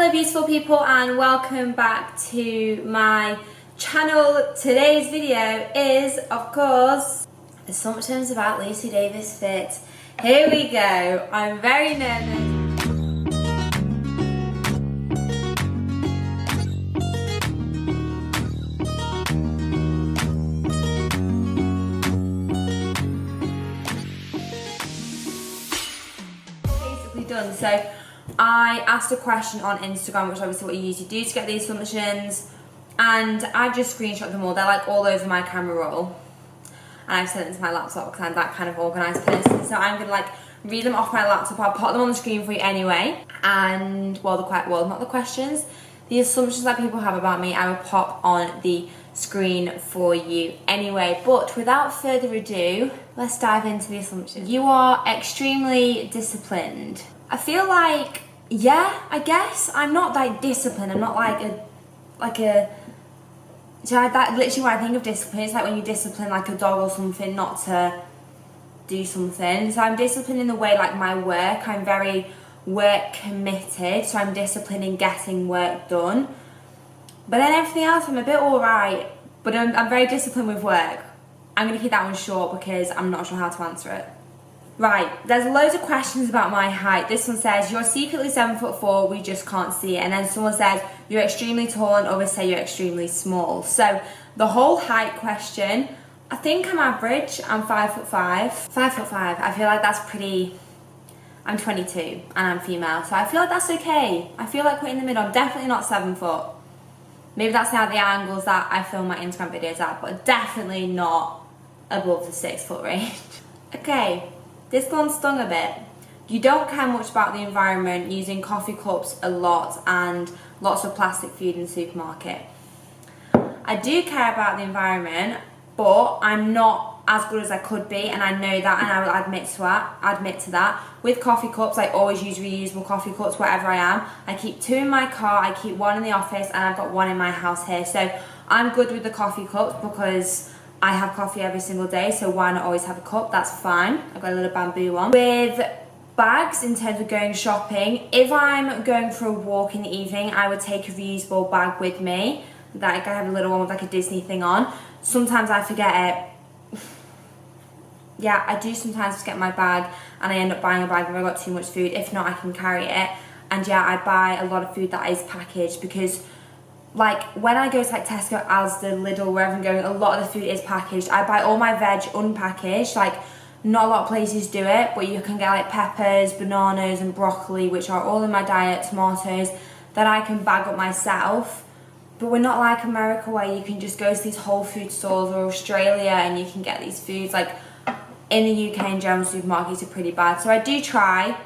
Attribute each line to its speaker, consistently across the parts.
Speaker 1: Hello beautiful people and welcome back to my channel. Today's video is of course assumptions about Lucy Davis fit. Here we go. I'm very nervous. Basically done. So I asked a question on Instagram, which is obviously what you usually do to get these assumptions, and I've just screenshot them all. They're like all over my camera roll, and I've sent them to my laptop because I'm that kind of organised person. So I'm gonna like read them off my laptop. I'll put them on the screen for you anyway. And not the questions, the assumptions that people have about me, I will pop on the screen for you anyway. But without further ado, let's dive into the assumptions. You are extremely disciplined. I feel like, yeah, I guess I'm not like disciplined. I'm not that literally when I think of discipline, it's like when you discipline like a dog or something not to do something. So I'm disciplined in the way like my work, I'm very work committed, so I'm disciplined in getting work done. But then everything else I'm a bit alright, but I'm very disciplined with work. I'm going to keep that one short because I'm not sure how to answer it. Right, there's loads of questions about my height. This one says, you're secretly 7'4", we just can't see it. And then someone says, you're extremely tall, and others say you're extremely small. So the whole height question, I think I'm average. I'm 5'5". 5'5", I feel like that's pretty, I'm 22 and I'm female. So I feel like that's okay. I feel like we're in the middle. I'm definitely not 7 foot. Maybe that's now the angles that I film my Instagram videos at, but definitely not above the 6 foot range. Okay. This one stung a bit. You don't care much about the environment, using coffee cups a lot and lots of plastic food in the supermarket. I do care about the environment, but I'm not as good as I could be, and I know that, and I will admit to that. With coffee cups, I always use reusable coffee cups wherever I am. I keep 2 in my car, I keep 1 in the office, and I've got 1 in my house here. So I'm good with the coffee cups because I have coffee every single day, so why not always have a cup? That's fine. I've got a little bamboo one. With bags, in terms of going shopping, if I'm going for a walk in the evening, I would take a reusable bag with me. Like I have a little one with like a Disney thing on. Sometimes I forget it. Yeah, I do sometimes forget my bag, and I end up buying a bag if I've got too much food. If not, I can carry it. And yeah, I buy a lot of food that is packaged because like when I go to like Tesco, Asda, Lidl, wherever I'm going, a lot of the food is packaged. I buy all my veg unpackaged. Like not a lot of places do it, but you can get like peppers, bananas and broccoli, which are all in my diet, tomatoes, that I can bag up myself. But we're not like America where you can just go to these Whole Food stores, or Australia, and you can get these foods. Like in the UK and general supermarkets are pretty bad. So I do try.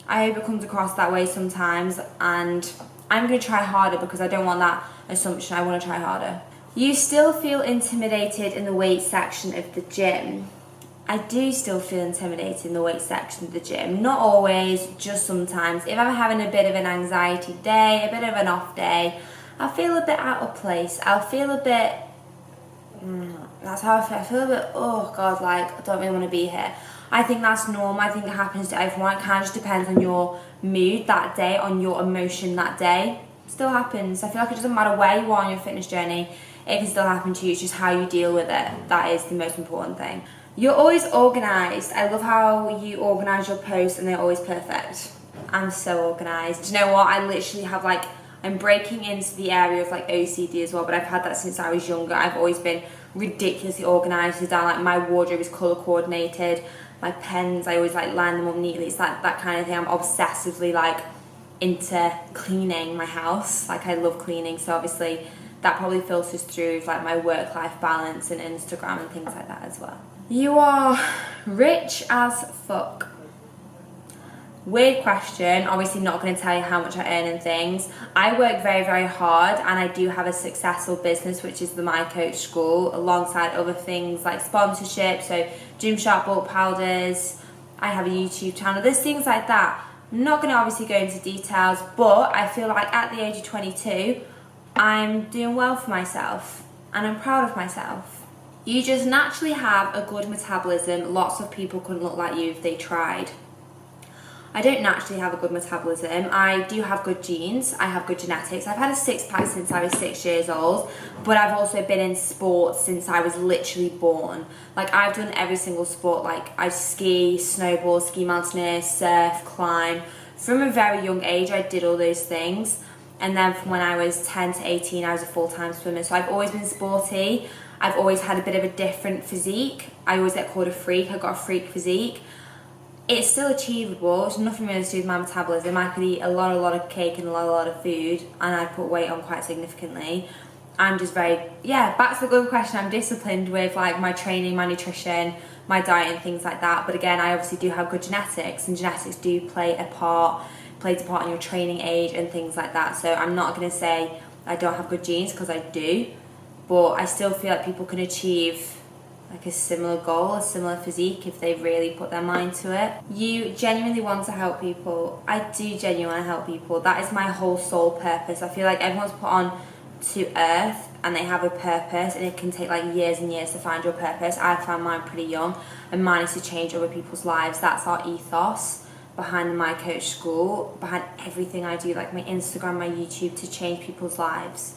Speaker 1: I hope it comes across that way sometimes, and I'm going to try harder because I don't want that assumption. I want to try harder. You still feel intimidated in the weight section of the gym. I do still feel intimidated in the weight section of the gym. Not always, just sometimes. If I'm having a bit of an anxiety day, a bit of an off day, I'll feel a bit out of place. I'll feel a bit, that's how I feel. I feel a bit, oh God, like I don't really want to be here. I think that's normal. I think it happens to everyone. It kind of just depends on your mood that day, on your emotion that day. It still happens. I feel like it doesn't matter where you are on your fitness journey, it can still happen to you. It's just how you deal with it. That is the most important thing. You're always organised. I love how you organise your posts and they're always perfect. I'm so organised. Do you know what? I literally have like, I'm breaking into the area of like OCD as well, but I've had that since I was younger. I've always been ridiculously organised down. Like my wardrobe is colour coordinated. My pens, I always like line them up neatly. It's like that kind of thing. I'm obsessively like into cleaning my house. Like I love cleaning, so obviously that probably filters through with like my work-life balance and Instagram and things like that as well. You are rich as fuck. Weird question. Obviously not going to tell you how much I earn and things. I work very, very hard, and I do have a successful business, which is the My Coach School, alongside other things like sponsorship, so Gymshark bulk powders. I have a YouTube channel. There's things like that. I'm not going to obviously go into details, but I feel like at the age of 22, I'm doing well for myself, and I'm proud of myself. You just naturally have a good metabolism. Lots of people couldn't look like you if they tried. I don't naturally have a good metabolism. I do have good genes, I have good genetics. I've had a six-pack since I was 6 years old, but I've also been in sports since I was literally born. Like, I've done every single sport. Like, I ski, snowboard, ski mountaineer, surf, climb. From a very young age, I did all those things. And then from when I was 10 to 18, I was a full-time swimmer. So I've always been sporty. I've always had a bit of a different physique. I always get called a freak. I've got a freak physique. It's still achievable. It's nothing really to do with my metabolism. I could eat a lot of cake and a lot of food, and I'd put weight on quite significantly. I'm just very, back to the good question. I'm disciplined with like my training, my nutrition, my diet and things like that. But again, I obviously do have good genetics, and genetics do plays a part in your training age and things like that. So I'm not going to say I don't have good genes, because I do, but I still feel like people can achieve like a similar goal, a similar physique, if they really put their mind to it. You genuinely want to help people. I do genuinely want to help people. That is my whole sole purpose. I feel like everyone's put on to earth and they have a purpose, and it can take like years and years to find your purpose. I found mine pretty young, and mine is to change other people's lives. That's our ethos behind my coach school, behind everything I do, like my Instagram, my YouTube, to change people's lives.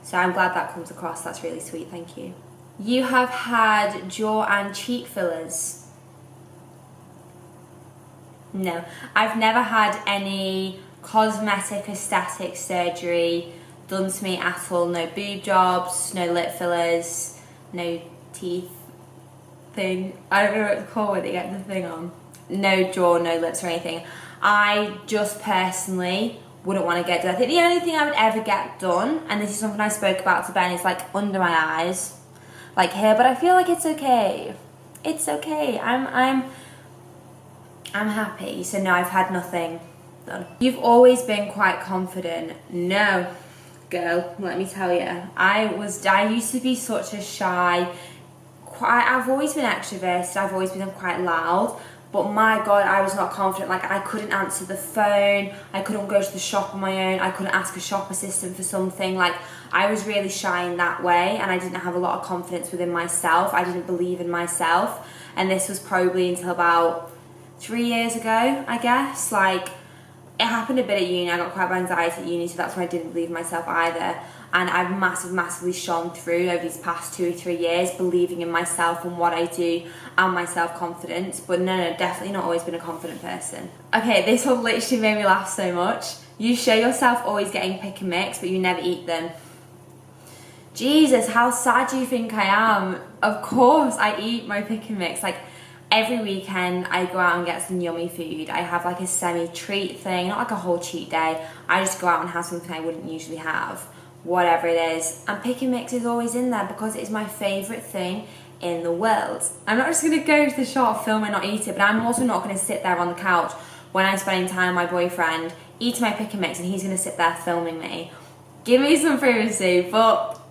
Speaker 1: So I'm glad that comes across. That's really sweet, thank you. You have had jaw and cheek fillers? No, I've never had any cosmetic aesthetic surgery done to me at all. No boob jobs, no lip fillers, no teeth thing. I don't know what to call it, they get the thing on. No jaw, no lips or anything. I just personally wouldn't want to get done. I think the only thing I would ever get done, and this is something I spoke about to Ben, is like under my eyes, like here, but I feel like it's okay. It's okay. I'm happy. So no, I've had nothing done. You've always been quite confident. No, girl, let me tell you. I used to be such a shy, I've always been extroverted, I've always been quite loud, but my God, I was not confident. Like, I couldn't answer the phone, I couldn't go to the shop on my own, I couldn't ask a shop assistant for something. Like, I was really shy in that way, and I didn't have a lot of confidence within myself. I didn't believe in myself, and this was probably until about 3 years ago, I guess. Like, it happened a bit at uni. I got quite bad anxiety at uni, so that's when I didn't believe in myself either. And I've massively shone through over these past 2 or 3 years, believing in myself and what I do and my self-confidence. But no, definitely not always been a confident person. Okay, this one literally made me laugh so much. You show yourself always getting pick and mix, but you never eat them. Jesus, how sad do you think I am? Of course I eat my pick and mix. Like, every weekend I go out and get some yummy food. I have like a semi-treat thing, not like a whole cheat day. I just go out and have something I wouldn't usually have. Whatever it is, and pick and mix is always in there because it's my favourite thing in the world. I'm not just going to go to the shop, film and not eat it, but I'm also not going to sit there on the couch when I'm spending time with my boyfriend eating my pick and mix and he's going to sit there filming me. Give me some privacy. But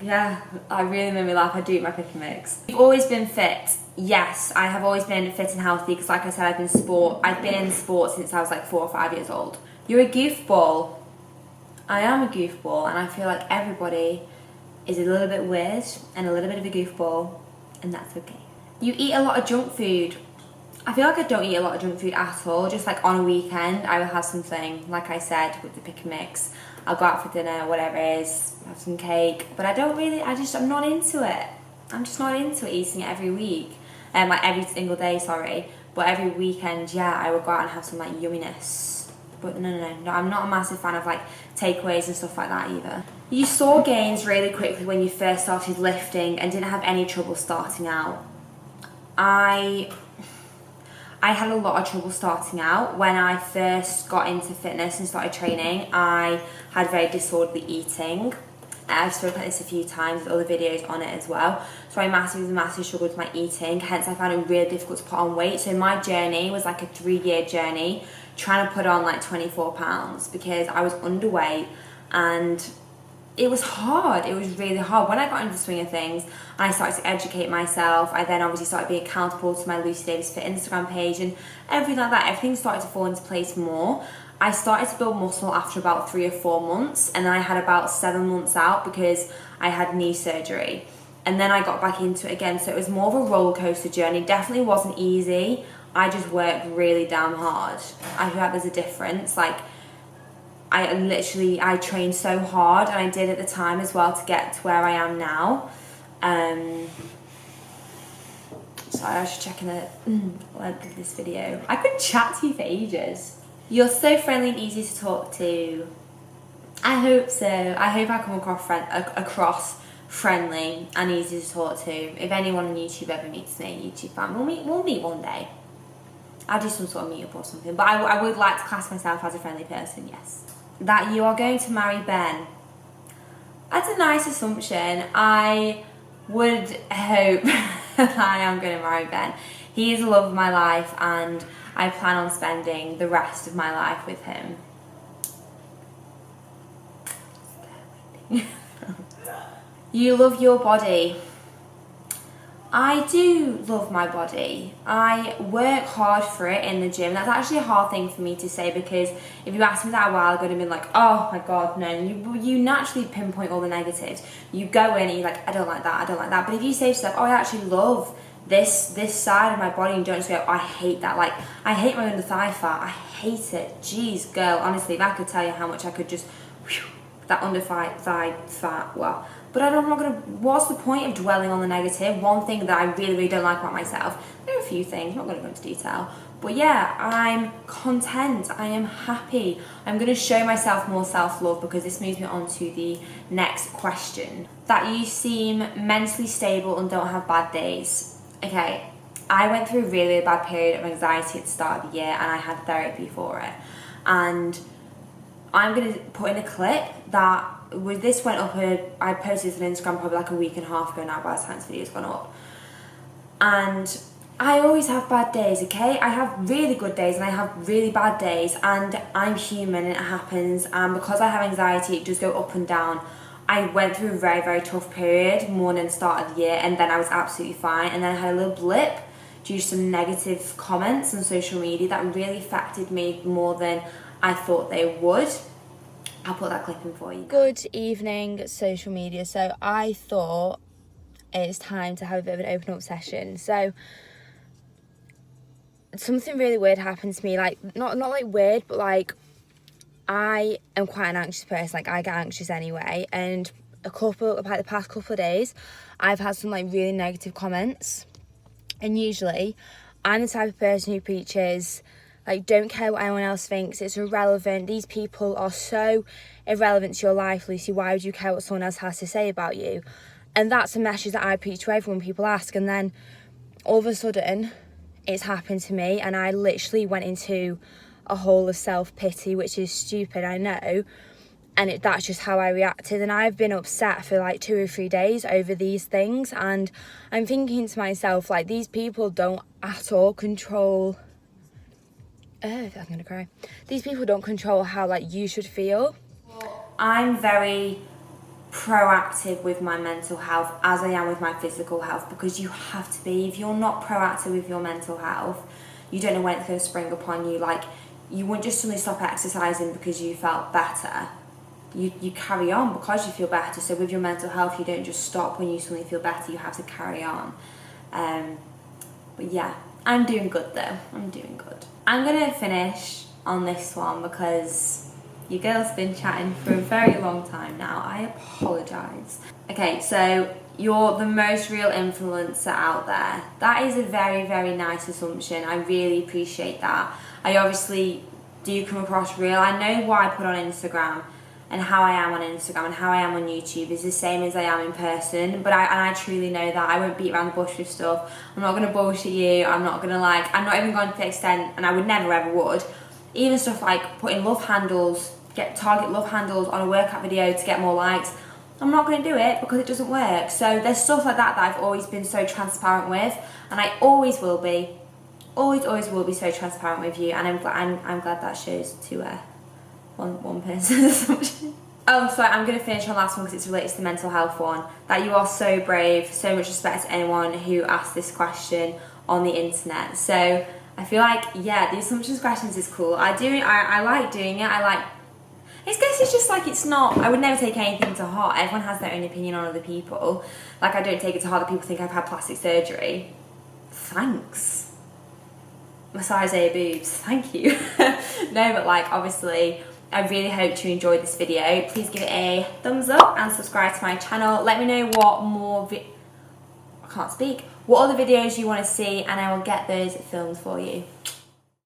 Speaker 1: yeah, I really made me laugh. I do eat my pick and mix. You've always been fit. Yes, I have always been fit and healthy because, like I said, I've been in sport since I was like 4 or 5 years old. You're a goofball. I am a goofball, and I feel like everybody is a little bit weird and a little bit of a goofball, and that's okay. You eat a lot of junk food. I feel like I don't eat a lot of junk food at all. Just like on a weekend, I will have something, like I said, with the pick and mix. I'll go out for dinner, whatever it is, have some cake, but I'm not into it. I'm just not into it, eating it every week. Like every single day, sorry. But every weekend, yeah, I would go out and have some like yumminess. But no, I'm not a massive fan of like takeaways and stuff like that either. You saw gains really quickly when you first started lifting and didn't have any trouble starting out. I had a lot of trouble starting out. When I first got into fitness and started training, I had very disorderly eating. I've spoken about this a few times with other videos on it as well. So I massively struggled with my eating, hence I found it really difficult to put on weight. So my journey was like a 3-year journey, trying to put on like 24 pounds because I was underweight, and it was hard. It was really hard. When I got into the swing of things and I started to educate myself, I then obviously started being accountable to my Lucy Davis Fit Instagram page and everything like that. Everything started to fall into place more. I started to build muscle after about 3 or 4 months, and then I had about 7 months out because I had knee surgery. And then I got back into it again, so it was more of a roller coaster journey. Definitely wasn't easy. I just work really damn hard. I feel like there's a difference. Like, I trained so hard, and I did at the time as well to get to where I am now. Sorry, I was just checking the length of this video. I could chat to you for ages. You're so friendly and easy to talk to. I hope so. I hope I come across friendly and easy to talk to. If anyone on YouTube ever meets me, YouTube fan, we'll meet one day. I'll do some sort of meetup or something. But I would like to class myself as a friendly person, yes. That you are going to marry Ben. That's a nice assumption. I would hope that I am going to marry Ben. He is the love of my life, and I plan on spending the rest of my life with him. You love your body. I do love my body. I work hard for it in the gym. That's actually a hard thing for me to say, because if you asked me that a while ago, I'd have been like, oh my god, no. You naturally pinpoint all the negatives. You go in and you're like, I don't like that, I don't like that. But if you say to yourself, oh, I actually love this side of my body, and you don't just go, I hate that. Like, I hate my under thigh fat. I hate it. Jeez, girl, honestly, if I could tell you how much I could just, that under thigh fat, well. But I'm not gonna, what's the point of dwelling on the negative? One thing that I really, really don't like about myself, there are a few things, I'm not gonna go into detail, but yeah, I'm content, I am happy. I'm gonna show myself more self-love, because this moves me on to the next question. That you seem mentally stable and don't have bad days. Okay, I went through a really bad period of anxiety at the start of the year, and I had therapy for it. And I'm gonna put in a clip that, this went up, I posted this on Instagram probably like a week and a half ago now by the time this video's gone up. And I always have bad days, okay? I have really good days and I have really bad days, and I'm human and it happens, and because I have anxiety it does go up and down. I went through a very, very tough period more than the start of the year, and then I was absolutely fine, and then I had a little blip due to some negative comments on social media that really affected me more than I thought they would. I'll put that clip in for you. Good evening, social media. So I thought it's time to have a bit of an open up session. So something really weird happened to me, like not like weird, but like I am quite an anxious person. Like, I get anxious anyway, and like the past couple of days I've had some like really negative comments, and usually I'm the type of person who preaches, like, don't care what anyone else thinks, it's irrelevant, these people are so irrelevant to your life, Lucy, why would you care what someone else has to say about you? And that's a message that I preach to everyone people ask. And then all of a sudden it's happened to me, and I literally went into a hole of self-pity, which is stupid, I know, and that's just how I reacted. And I've been upset for like 2 or 3 days over these things, and I'm thinking to myself, like, these people don't at all control, I'm gonna cry. These people don't control how, like, you should feel. I'm very proactive with my mental health as I am with my physical health, because you have to be. If you're not proactive with your mental health, you don't know when it's going to spring upon you. Like, you wouldn't just suddenly stop exercising because you felt better. You carry on because you feel better. So with your mental health, you don't just stop when you suddenly feel better, you have to carry on. But yeah, I'm doing good though. I'm doing good. I'm gonna finish on this one because your girl's been chatting for a very long time now. I apologise. Okay, so you're the most real influencer out there. That is a very, very nice assumption. I really appreciate that. I obviously do come across real. I know what I put on Instagram and how I am on Instagram and how I am on YouTube is the same as I am in person, but I truly know that. I won't beat around the bush with stuff. I'm not going to bullshit you. I'm not even going to the extent, and I would never ever would, even stuff like putting love handles, target love handles on a workout video to get more likes. I'm not going to do it because it doesn't work. So there's stuff like that I've always been so transparent with, and I always will be. Always will be so transparent with you, and I'm glad that shows to one person's assumption. Oh, sorry, I'm going to finish on last one because it's related to the mental health one. That you are so brave, so much respect to anyone who asked this question on the internet. So I feel like, yeah, the assumptions questions is cool. I like doing it. I guess it's just like, it's not, I would never take anything to heart. Everyone has their own opinion on other people. Like, I don't take it to heart that people think I've had plastic surgery. Thanks. my size A boobs, thank you. No, but like obviously I really hope you enjoyed this video. Please give it a thumbs up and subscribe to my channel. Let me know what more what other videos you want to see, and I will get those filmed for you.